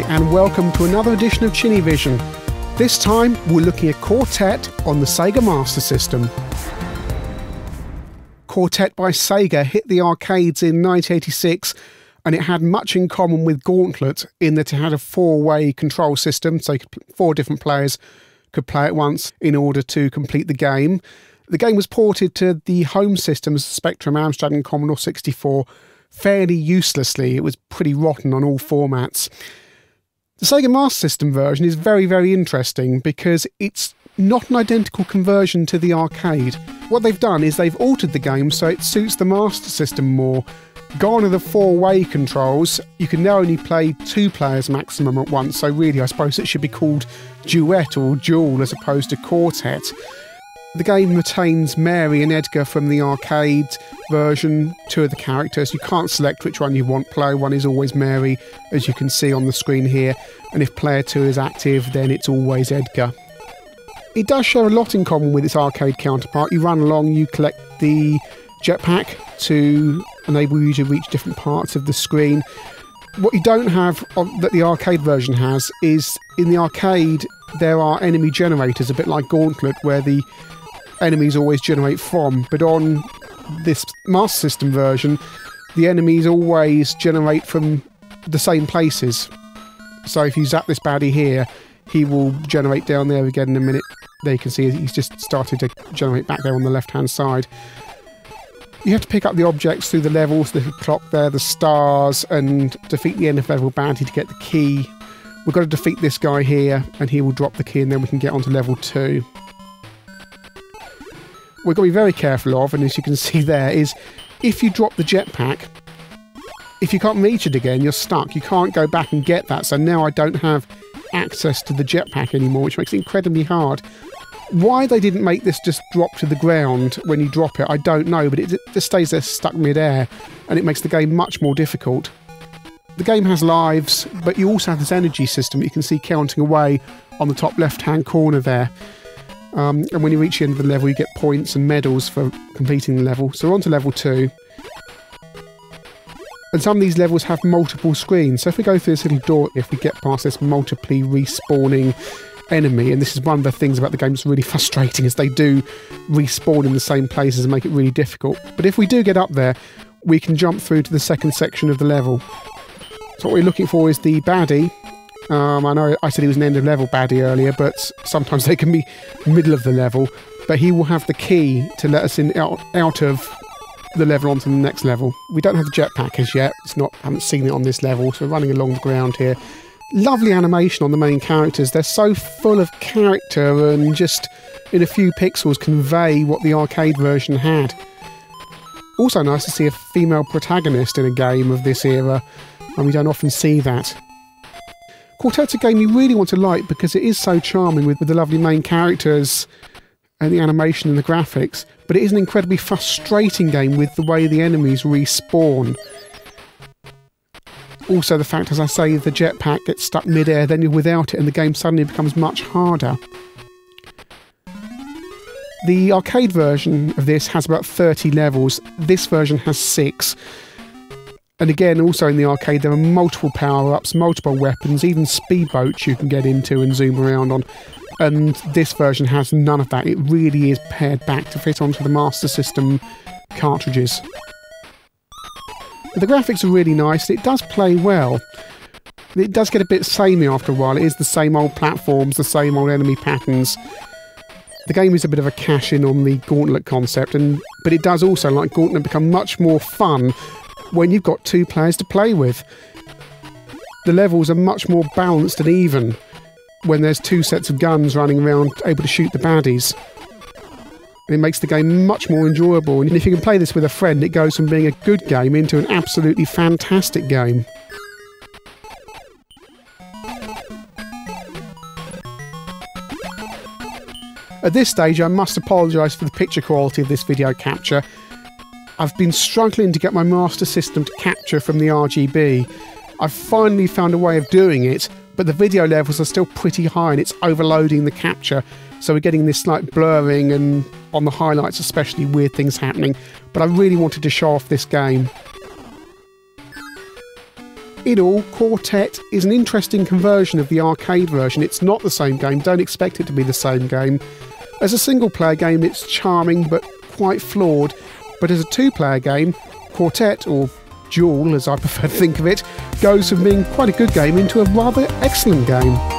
and welcome to another edition of ChinnyVision. This time we're looking at Quartet on the Sega Master System. Quartet by Sega hit the arcades in 1986, and it had much in common with Gauntlet in that it had a four-way control system, so four different players could play at once in order to complete the game. The game was ported to the home systems, Spectrum, Amstrad and Commodore 64, fairly uselessly. It was pretty rotten on all formats. The Sega Master System version is very, very interesting because it's not an identical conversion to the arcade. What they've done is they've altered the game so it suits the Master System more. Gone are the four-way controls. You can now only play two players maximum at once, so really I suppose it should be called Duet or Duel as opposed to Quartet. The game retains Mary and Edgar from the arcade version, two of the characters. You can't select which one you want. Player 1 is always Mary, as you can see on the screen here, and if player 2 is active, then it's always Edgar. It does share a lot in common with its arcade counterpart. You run along, you collect the jetpack to enable you to reach different parts of the screen. What you don't have that the arcade version has is, in the arcade, there are enemy generators, a bit like Gauntlet, where the enemies always generate from, but on this Master System version the enemies always generate from the same places. So if you zap this baddie here, he will generate down there again in a minute. There you can see he's just started to generate back there on the left hand side. You have to pick up the objects through the levels, the clock there, the stars, and defeat the end of level baddie to get the key. We've got to defeat this guy here and he will drop the key and then we can get onto level 2. We've got to be very careful of, and as you can see there, is if you drop the jetpack, if you can't reach it again, you're stuck. You can't go back and get that, so now I don't have access to the jetpack anymore, which makes it incredibly hard. Why they didn't make this just drop to the ground when you drop it, I don't know, but it just stays there stuck mid-air, and it makes the game much more difficult. The game has lives, but you also have this energy system that you can see counting away on the top left-hand corner there. And when you reach the end of the level, you get points and medals for completing the level. So we're on to level 2. And some of these levels have multiple screens. So if we go through this little door, if we get past this multiply respawning enemy, and this is one of the things about the game that's really frustrating, is they do respawn in the same places and make it really difficult. But if we do get up there, we can jump through to the second section of the level. So what we're looking for is the baddie. I know I said he was an end of level baddie earlier, but sometimes they can be middle of the level. But he will have the key to let us in out of the level onto the next level. We don't have the jetpack as yet. I haven't seen it on this level, so we're running along the ground here. Lovely animation on the main characters. They're so full of character and just in a few pixels convey what the arcade version had. Also nice to see a female protagonist in a game of this era, and we don't often see that. Quartet's a game you really want to like because it is so charming with the lovely main characters and the animation and the graphics, but it is an incredibly frustrating game with the way the enemies respawn. Also the fact, as I say, the jetpack gets stuck mid-air, then you're without it and the game suddenly becomes much harder. The arcade version of this has about 30 levels, this version has 6. And again, also in the arcade, there are multiple power-ups, multiple weapons, even speedboats you can get into and zoom around on. And this version has none of that. It really is pared back to fit onto the Master System cartridges. But the graphics are really nice. It does play well. It does get a bit samey after a while. It is the same old platforms, the same old enemy patterns. The game is a bit of a cash-in on the Gauntlet concept, but it does also, like Gauntlet, become much more fun when you've got two players to play with. The levels are much more balanced and even when there's two sets of guns running around able to shoot the baddies. It makes the game much more enjoyable, and if you can play this with a friend, it goes from being a good game into an absolutely fantastic game. At this stage, I must apologise for the picture quality of this video capture. I've been struggling to get my Master System to capture from the RGB. I've finally found a way of doing it, but the video levels are still pretty high and it's overloading the capture, so we're getting this slight blurring and on the highlights especially weird things happening, but I really wanted to show off this game. In all, Quartet is an interesting conversion of the arcade version. It's not the same game, don't expect it to be the same game. As a single-player game, it's charming but quite flawed. But as a two-player game, Quartet, or Duel as I prefer to think of it, goes from being quite a good game into a rather excellent game.